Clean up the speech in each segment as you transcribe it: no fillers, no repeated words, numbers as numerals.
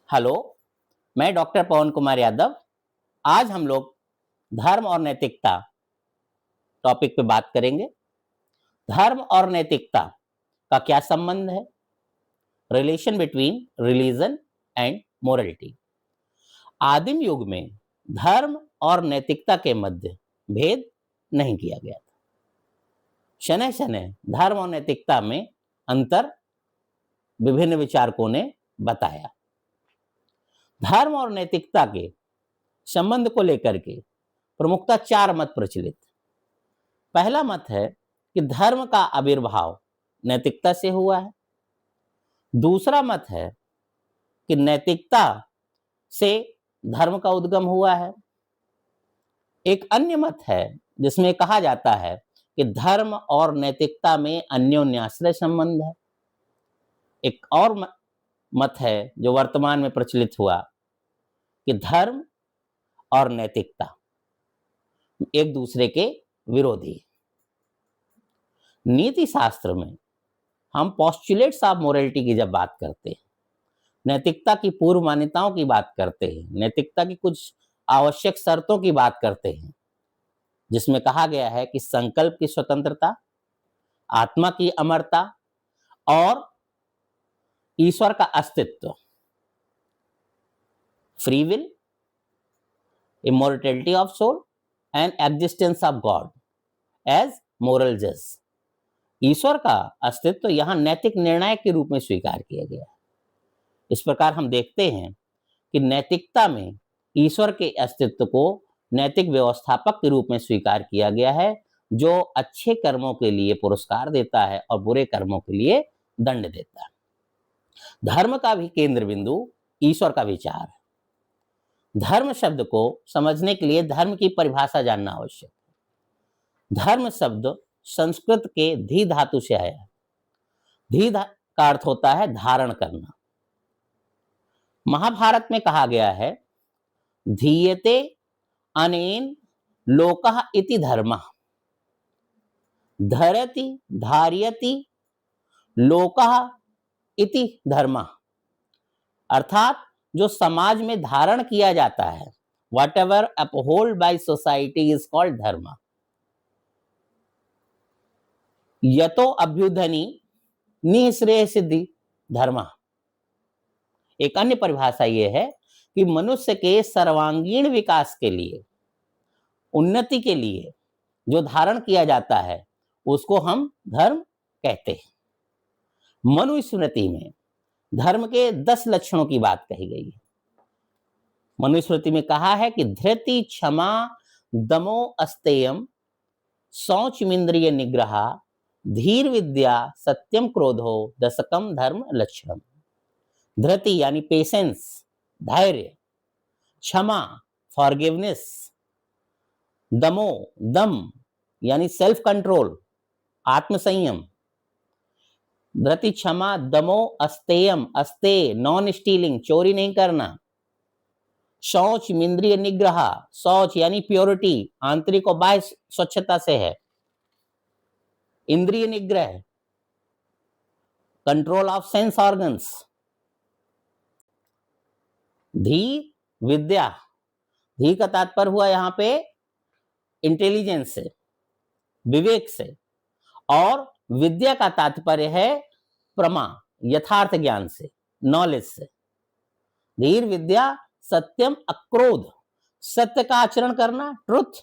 Hello, मैं doctor पवन कुमार यादव। आज हम लोग धर्म और नैतिकता टॉपिक पे बात करेंगे। धर्म और नैतिकता का क्या संबंध है? Relation between religion and morality. आदिम युग में धर्म और नैतिकता के मध्य भेद नहीं किया गया था। शनैः शनैः धर्म और नैतिकता में अंतर विभिन्न विचारकों ने बताया। धर्म और नैतिकता के संबंध को लेकर के प्रमुखतः 4 मत प्रचलित। पहला मत है कि धर्म का आविर्भाव नैतिकता से हुआ है। दूसरा मत है कि नैतिकता से धर्म का उद्गम हुआ है। एक अन्य मत है जिसमें कहा जाता है कि धर्म और नैतिकता में अन्योन्याश्रय संबंध है। एक और मत है जो वर्तमान में प्रचलित हुआ कि धर्म और नैतिकता एक दूसरे के विरोधी। नीति शास्त्र में हम पोस्टुलेट्स ऑफ मोरालिटी की जब बात करते हैं, नैतिकता की पूर्व मान्यताओं की बात करते हैं, नैतिकता की कुछ आवश्यक शर्तों की बात करते हैं, जिसमें कहा गया है कि संकल्प की स्वतंत्रता, आत्मा की अमरता और ईश्वर का अस्तित्व, free will, immortality of soul and existence of God as moral जज। ईश्वर का अस्तित्व यहाँ नैतिक निर्णायक के रूप में स्वीकार किया गया है। इस प्रकार हम देखते हैं कि नैतिकता में ईश्वर के अस्तित्व को नैतिक व्यवस्थापक के रूप में स्वीकार किया गया है, जो अच्छे कर्मों के लिए पुरस्कार देता है और बुरे कर्मों के लिए दंड देता है। धर्म का भी केंद्र बिंदु ईश्वर का विचार है। धर्म शब्द को समझने के लिए धर्म की परिभाषा जानना आवश्यक है। धर्म शब्द संस्कृत के धी धातु से आया है। धी का अर्थ होता है धारण करना। महाभारत में कहा गया है, धीयते अनेन लोकः इति धर्मः, धरति धार्यति लोकः इति धर्मः। अर्थात जो समाज में धारण किया जाता है, what ever uphold by society is called धर्म। यतो अभ्युदनी निःश्रेय सिद्धि धर्म। एक अन्य परिभाषा यह है कि मनुष्य के सर्वांगीण विकास के लिए, उन्नति के लिए जो धारण किया जाता है उसको हम धर्म कहते हैं। मनुस्मृति में धर्म के 10 लक्षणों की बात कही गई है। मनुस्मृति में कहा है कि धृति, क्षमा, दमो अस्तेयम, शौचमिंद्रिय निग्रह, धीर विद्या, सत्यम क्रोधो, दशकम धर्म लक्षणम। धृति यानी पेशेंस, धैर्य, क्षमा, फॉरगिवनेस, दमो, दम यानी सेल्फ कंट्रोल, आत्मसंयम। धृति, क्षमा, दमो, अस्तेयम, अस्तेय नॉन स्टीलिंग, चोरी नहीं करना। शौच, इंद्रिय निग्रह, शौच यानी प्योरिटी, आंतरिक और बाह्य स्वच्छता से है। इंद्रिय निग्रह, कंट्रोल ऑफ सेंस ऑर्गन्स। धी विद्या, धी का तात्पर्य हुआ यहां पे इंटेलिजेंस से, विवेक से, और विद्या का तात्पर्य है प्रमा, यथार्थ ज्ञान से, नॉलेज से। धीर विद्या, सत्यम अक्रोध, सत्य का आचरण करना, ट्रुथ,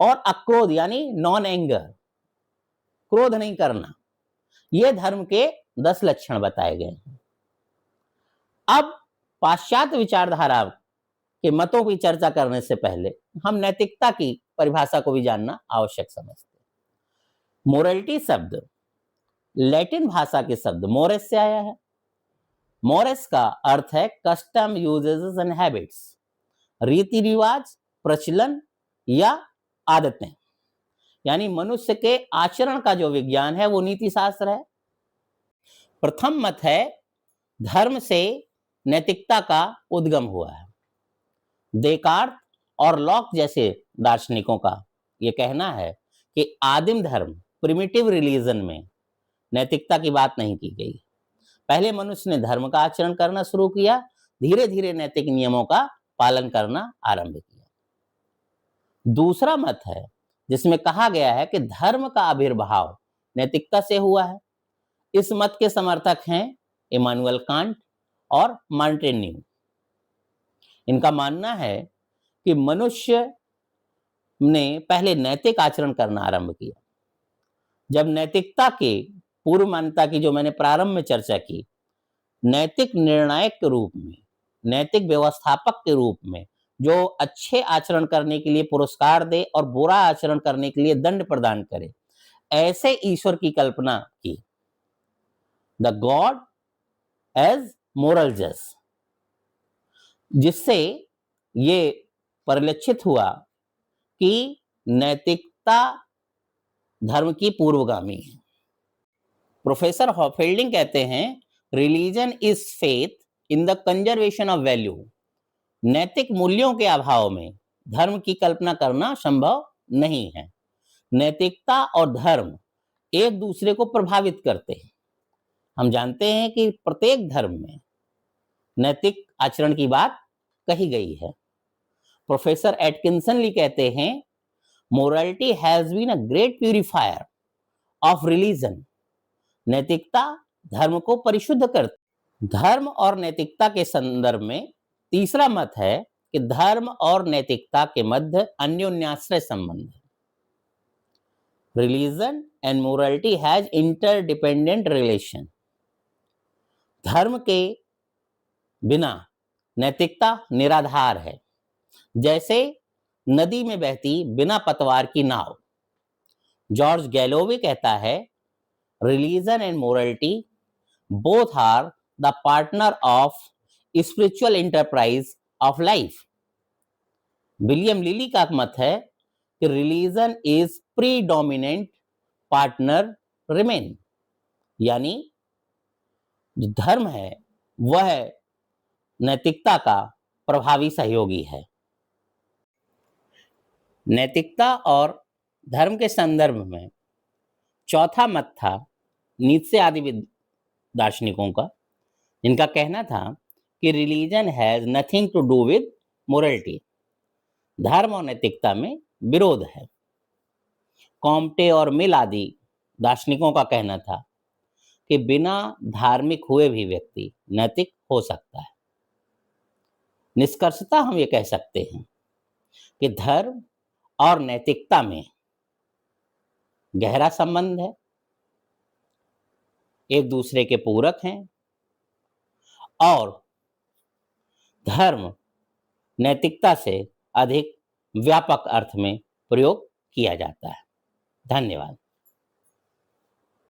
और अक्रोध यानी नॉन एंगर, क्रोध नहीं करना। ये धर्म के 10 लक्षण बताए गए हैं। अब पाश्चात्य विचारधारा के मतों की चर्चा करने से पहले हम नैतिकता की परिभाषा को भी जानना आवश्यक समझते हैं। मोरालिटी शब्द लैटिन भाषा के शब्द मोरेस से आया है। मोरेस का अर्थ है कस्टम, यूजेस एंड हैबिट्स, रीति रिवाज, प्रचलन या आदतें। यानी मनुष्य के आचरण का जो विज्ञान है वो नीति शास्त्र है। प्रथम मत है धर्म से नैतिकता का उद्गम हुआ है। देकार्त और लॉक जैसे दार्शनिकों का यह कहना है कि आदिम धर्म, प्रिमिटिव रिलीजन में नैतिकता की बात नहीं की गई। पहले मनुष्य ने धर्म का आचरण करना शुरू किया, धीरे धीरे नैतिक नियमों का पालन करना आरंभ किया। दूसरा मत है जिसमें कहा गया है कि धर्म का आविर्भाव नैतिकता से हुआ है। इस मत के समर्थक हैं इमानुएल कांट और मॉन्टेन्यू। इनका मानना है कि मनुष्य ने पहले नैतिक आचरण करना आरंभ किया। जब नैतिकता के पूर्व मान्यता की जो मैंने प्रारंभ में चर्चा की, नैतिक निर्णायक के रूप में, नैतिक व्यवस्थापक के रूप में जो अच्छे आचरण करने के लिए पुरस्कार दे और बुरा आचरण करने के लिए दंड प्रदान करे, ऐसे ईश्वर की कल्पना की। द गॉड एज मोरल जज, जिससे ये परिलक्षित हुआ कि नैतिकता धर्म की पूर्वगामी है। प्रोफेसर हॉफील्डिंग कहते हैं, religion is faith in the conservation of value. नैतिक मूल्यों के अभाव में धर्म की कल्पना करना संभव नहीं है। नैतिकता और धर्म एक दूसरे को प्रभावित करते हैं। हम जानते हैं कि प्रत्येक धर्म में नैतिक आचरण की बात कही गई है। प्रोफेसर एटकिंसन ली कहते हैं, morality has been a great purifier of religion. नैतिकता धर्म को परिशुद्ध करती। धर्म और नैतिकता के संदर्भ में तीसरा मत है कि धर्म और नैतिकता के मध्य अन्योन्याश्रय संबंध है। Religion and morality has interdependent relation. धर्म के बिना नैतिकता निराधार है, जैसे नदी में बहती बिना पतवार की नाव। जॉर्ज गैलोवे कहता है, religion and morality both are the partner of spiritual enterprise of life. William Lily का मत है कि religion is predominant partner remain, यानी जो धर्म है वह नैतिकता का प्रभावी सहयोगी है। नैतिकता और धर्म के संदर्भ में चौथा मत था नीत्शे आदि दार्शनिकों का, जिनका कहना था कि religion has nothing to do with morality. धर्म और नैतिकता में विरोध है। कॉम्टे और मिल आदि दार्शनिकों का कहना था कि बिना धार्मिक हुए भी व्यक्ति नैतिक हो सकता है। निष्कर्षतः हम ये कह सकते हैं कि धर्म और नैतिकता में गहरा संबंध है, एक दूसरे के पूरक हैं और धर्म नैतिकता से अधिक व्यापक अर्थ में प्रयोग किया जाता है। धन्यवाद।